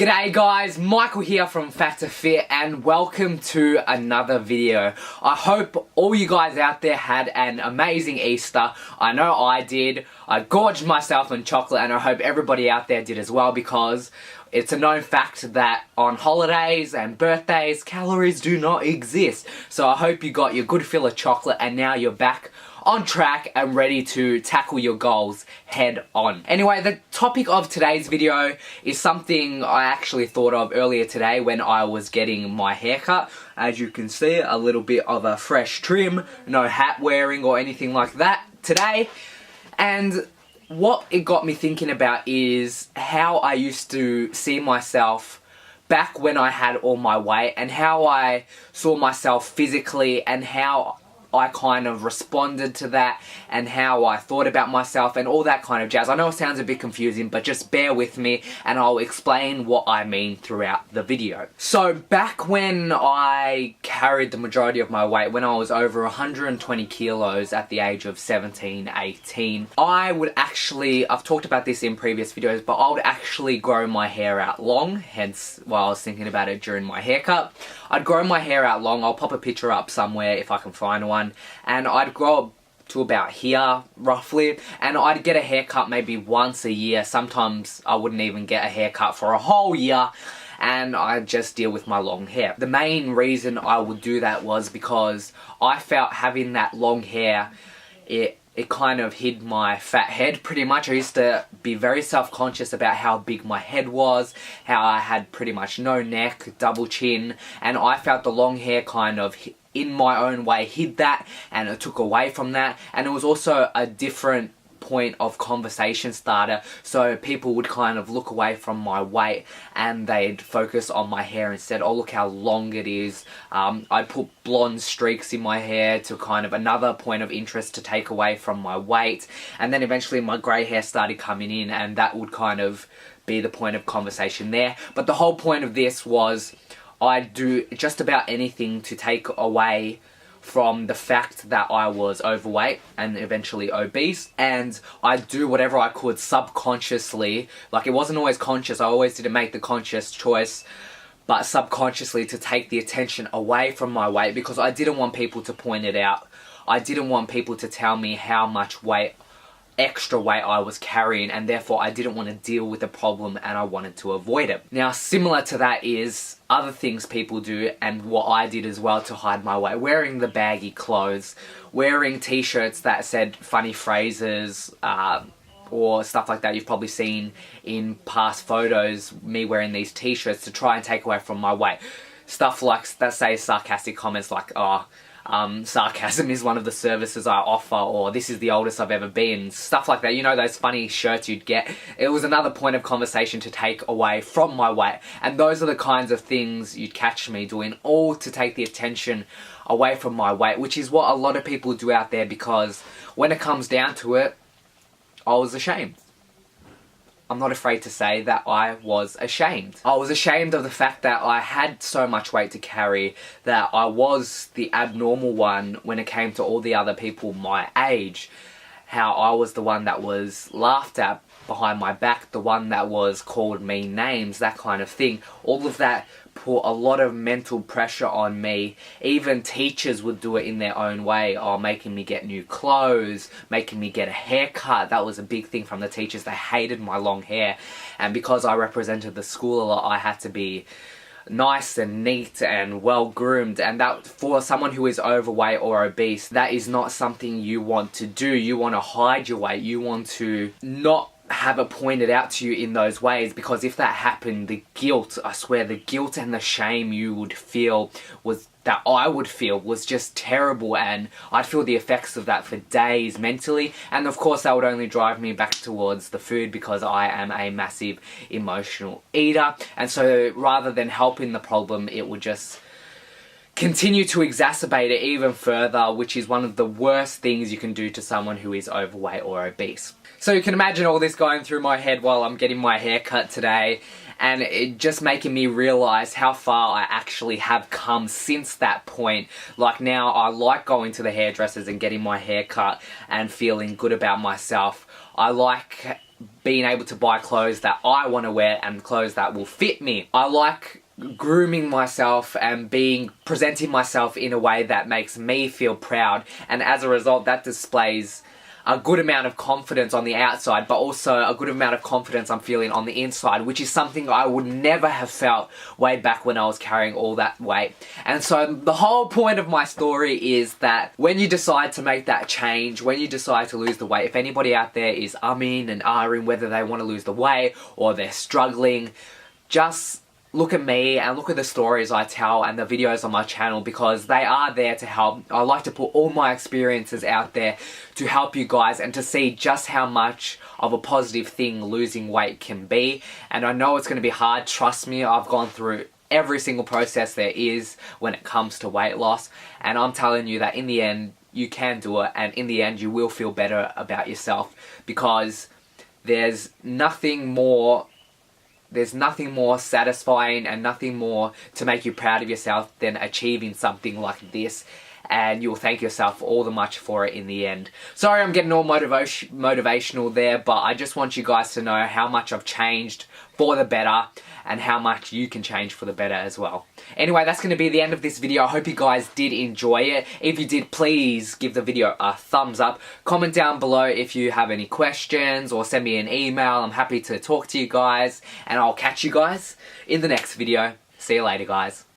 G'day guys, Michael here from Fat to Fit and welcome to another video. I hope all you guys out there had an amazing Easter. I know I did. I gorged myself on chocolate and I hope everybody out there did as well, because it's a known fact that on holidays and birthdays, calories do not exist. So I hope you got your good fill of chocolate and now you're back on track and ready to tackle your goals head on. Anyway, the topic of today's video is something I actually thought of earlier today when I was getting my haircut. As you can see, a little bit of a fresh trim, no hat wearing or anything like that today. And what it got me thinking about is how I used to see myself back when I had all my weight, and how I saw myself physically, and how I kind of responded to that, and how I thought about myself and all that kind of jazz. I know it sounds a bit confusing, but just bear with me and I'll explain what I mean throughout the video. So back when I carried the majority of my weight, when I was over 120 kilos at the age of 17, 18, I would actually, I've talked about this in previous videos, but I would actually grow my hair out long, hence why I was thinking about it during my haircut. I'd grow my hair out long. I'll pop a picture up somewhere if I can find one. And I'd grow up to about here, roughly. And I'd get a haircut maybe once a year. Sometimes I wouldn't even get a haircut for a whole year. And I'd just deal with my long hair. The main reason I would do that was because I felt having that long hair, it kind of hid my fat head pretty much. I used to be very self-conscious about how big my head was, how I had pretty much no neck, double chin, and I felt the long hair kind of in my own way hid that, and it took away from that. And it was also a different point of conversation starter, so people would kind of look away from my weight and they'd focus on my hair instead. Oh, look how long it is. I'd put blonde streaks in my hair to kind of another point of interest to take away from my weight, and then eventually my grey hair started coming in, and that would kind of be the point of conversation there. But the whole point of this was I'd do just about anything to take away from the fact that I was overweight and eventually obese, and I'd do whatever I could subconsciously. Like, it wasn't always conscious, I always didn't make the conscious choice, but subconsciously, to take the attention away from my weight, because I didn't want people to point it out. I didn't want people to tell me how much extra weight I was carrying, and therefore I didn't want to deal with the problem and I wanted to avoid it. Now, similar to that is other things people do, and what I did as well to hide my weight. Wearing the baggy clothes, wearing t-shirts that said funny phrases, or stuff like that. You've probably seen in past photos me wearing these t-shirts to try and take away from my weight. Stuff like that say sarcastic comments like, oh, sarcasm is one of the services I offer, or this is the oldest I've ever been, stuff like that. You know, those funny shirts you'd get. It was another point of conversation to take away from my weight, and those are the kinds of things you'd catch me doing, all to take the attention away from my weight, which is what a lot of people do out there, because when it comes down to it, I was ashamed. I'm not afraid to say that I was ashamed. I was ashamed of the fact that I had so much weight to carry, that I was the abnormal one when it came to all the other people my age. How I was the one that was laughed at behind my back, the one that was called mean names, that kind of thing. All of that put a lot of mental pressure on me. Even teachers would do it in their own way, making me get new clothes, making me get a haircut. That was a big thing from the teachers. They hated my long hair, and because I represented the school a lot, I had to be nice and neat and well groomed, and that, for someone who is overweight or obese, that is not something you want to do. You want to hide your weight. You want to not have it pointed out to you in those ways, because if that happened, the guilt, I swear, the guilt and the shame you would feel that I would feel was just terrible, and I'd feel the effects of that for days mentally. And of course that would only drive me back towards the food, because I am a massive emotional eater, and so rather than helping the problem, it would just continue to exacerbate it even further, which is one of the worst things you can do to someone who is overweight or obese. So you can imagine all this going through my head while I'm getting my hair cut today, and it just making me realise how far I actually have come since that point. Like, now I like going to the hairdressers and getting my hair cut and feeling good about myself. I like being able to buy clothes that I want to wear and clothes that will fit me. I like grooming myself and presenting myself in a way that makes me feel proud, and as a result that displays a good amount of confidence on the outside, but also a good amount of confidence I'm feeling on the inside, which is something I would never have felt way back when I was carrying all that weight. And so the whole point of my story is that when you decide to make that change, when you decide to lose the weight, if anybody out there is umming and ahhing whether they want to lose the weight or they're struggling, just look at me and look at the stories I tell and the videos on my channel, because they are there to help. I like to put all my experiences out there to help you guys and to see just how much of a positive thing losing weight can be. And I know it's going to be hard, trust me, I've gone through every single process there is when it comes to weight loss, and I'm telling you that in the end you can do it, and in the end you will feel better about yourself, because there's nothing more satisfying and nothing more to make you proud of yourself than achieving something like this, and you'll thank yourself all the much for it in the end. Sorry I'm getting all motivational there, but I just want you guys to know how much I've changed for the better and how much you can change for the better as well. Anyway, that's going to be the end of this video. I hope you guys did enjoy it. If you did, please give the video a thumbs up. Comment down below if you have any questions, or send me an email. I'm happy to talk to you guys, and I'll catch you guys in the next video. See you later, guys.